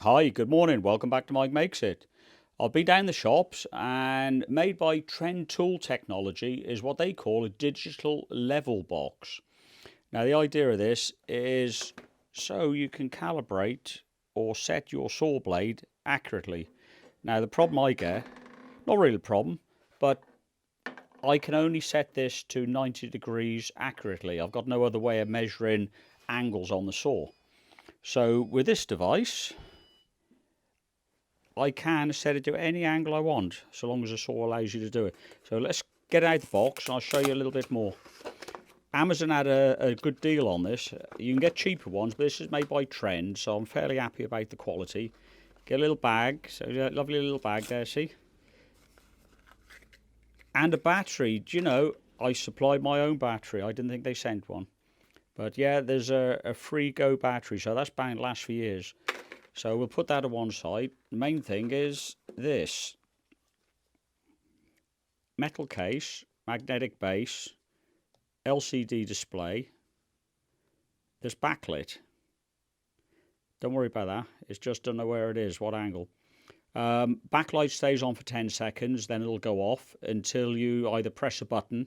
Hi, good morning. Welcome back to Mike Makes It. I'll be down the shops, and made by Trend Tool Technology is what they call a digital level box. Now, the idea of this is so you can calibrate or set your saw blade accurately. Now, the problem I get, not really a problem, but I can only set this to 90 degrees accurately. I've got no other way of measuring angles on the saw. So with this device, I can set it to any angle I want, so long as the saw allows you to do it. So let's get out the box and I'll show you a little bit more. Amazon had a good deal on this. You can get cheaper ones, but this is made by Trend, so I'm fairly happy about the quality. Get a little bag, so yeah, lovely little bag there, see? And a battery. Do you know, I supplied my own battery. I didn't think they sent one. But yeah, there's a free go battery, so that's bound to last for years. So we'll put that on one side. The main thing is this. Metal case, magnetic base, LCD display. There's backlit. Don't worry about that. It's just don't know where it is, what angle. Backlight stays on for 10 seconds, then it'll go off until you either press a button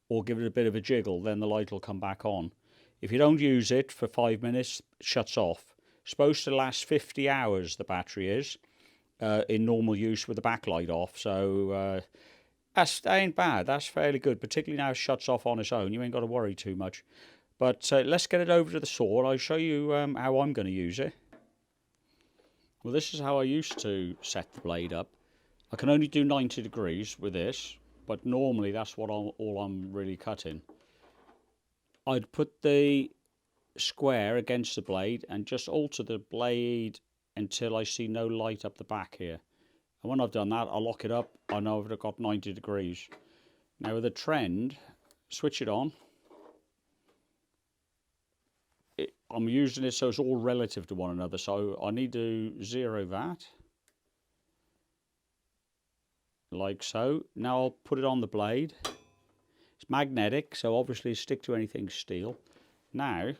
or give it a bit of a jiggle, then the light will come back on. If you don't use it for 5 minutes, it shuts off. Supposed to last 50 hours, the battery is, in normal use with the backlight off. So that ain't bad. That's fairly good, particularly now it shuts off on its own. You ain't got to worry too much. But let's get it over to the saw. I'll show you how I'm going to use it. Well, this is how I used to set the blade up. I can only do 90 degrees with this, but normally that's what all I'm really cutting. I'd put the square against the blade and just alter the blade until I see no light up the back here. And when I've done that, I'll lock it up. I know I've got 90 degrees. Now with the Trend, switch it on. I'm using it so it's all relative to one another. So I need to zero that. Like so. Now I'll put it on the blade. It's magnetic, so obviously stick to anything steel. Now,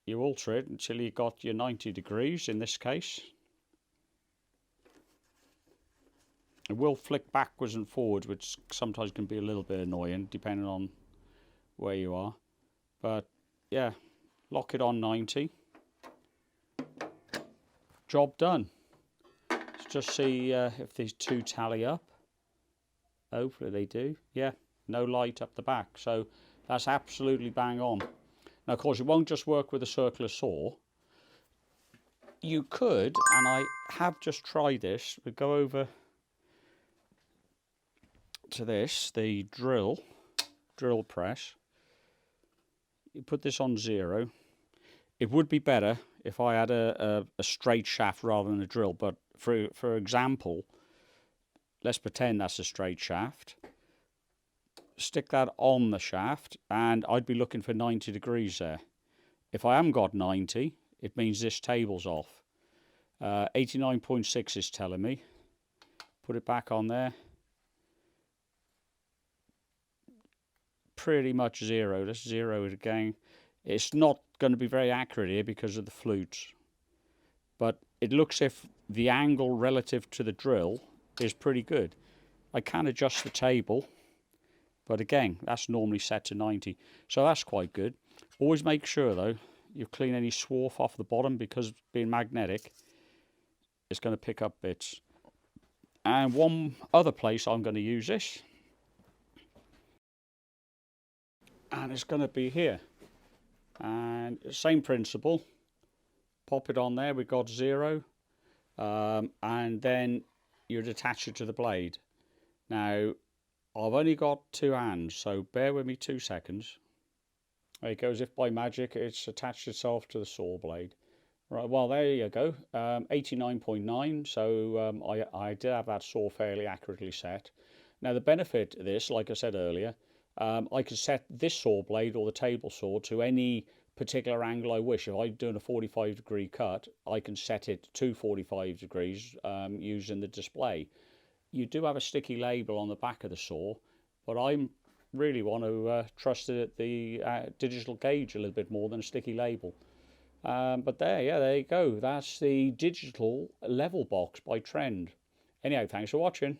you alter it until you got your 90 degrees in this case. It will flick backwards and forwards, which sometimes can be a little bit annoying depending on where you are. But yeah, lock it on 90. Job done. Let's just see if these two tally up. Hopefully they do. Yeah, no light up the back. So that's absolutely bang on. Now, of course, it won't just work with a circular saw. You could, and I have just tried this, we go over to this, the drill press. You put this on 0. It would be better if I had a straight shaft rather than a drill, but for example, let's pretend that's a straight shaft. Stick that on the shaft and I'd be looking for 90 degrees there. If I haven't got 90, it means this table's off. 89.6 is telling me. Put it back on there. Pretty much 0. Let's 0 it again. It's not going to be very accurate here because of the flutes. But it looks if the angle relative to the drill is pretty good. I can adjust the table. But again, that's normally set to 90. So that's quite good. Always make sure, though, you clean any swarf off the bottom because being magnetic, it's going to pick up bits. And one other place I'm going to use this, and it's going to be here. And same principle. Pop it on there. We've got 0. And then you'd attach it to the blade. Now, I've only got 2 hands, so bear with me 2 seconds. There you go, as if by magic it's attached itself to the saw blade. Right, well there you go, 89.9, so I did have that saw fairly accurately set. Now the benefit of this, like I said earlier, I can set this saw blade or the table saw to any particular angle I wish. If I'm doing a 45 degree cut, I can set it to 45 degrees using the display. You do have a sticky label on the back of the saw, but I really want to trust it at the digital gauge a little bit more than a sticky label. But there you go. That's the digital level box by Trend. Anyhow, thanks for watching.